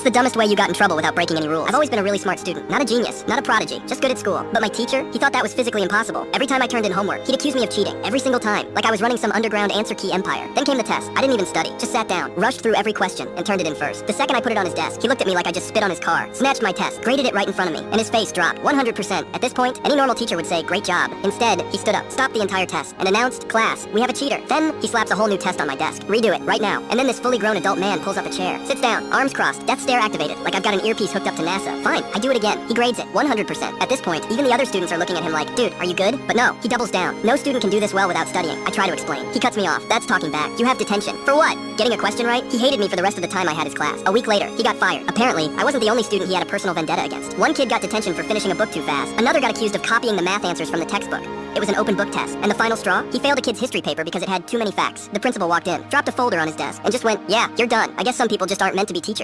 It's the dumbest way you got in trouble without breaking any rules. I've always been a really smart student. Not a genius, not a prodigy, just good at school. But my teacher, he thought that was physically impossible. Every time I turned in homework, he'd accuse me of cheating. Every single time. Like I was running some underground answer key empire. Then came the test. I didn't even study. Just sat down, rushed through every question, and turned it in first. The second I put it on his desk, he looked at me like I just spit on his car, snatched my test, graded it right in front of me, and his face dropped. 100%. At this point, any normal teacher would say, great job. Instead, he stood up, stopped the entire test, and announced, class, we have a cheater. Then, he slaps a whole new test on my desk. Redo it, right now. And then this fully grown adult man pulls up a chair, sits down, arms crossed, death stare activated, like I've got an earpiece hooked up to NASA. Fine, I do it again. He grades it, 100%. At this point, even the other students are looking at him like, dude, are you good? But no, he doubles down. No student can do this well without studying. I try to explain. He cuts me off. That's talking back. You have detention. For what? Getting a question right? He hated me for the rest of the time I had his class. A week later, he got fired. Apparently, I wasn't the only student he had a personal vendetta against. One kid got detention for finishing a book too fast. Another got accused of copying the math answers from the textbook. It was an open book test. And the final straw? He failed a kid's history paper because it had too many facts. The principal walked in, dropped a folder on his desk, and just went, yeah, you're done. I guess some people just aren't meant to be teachers.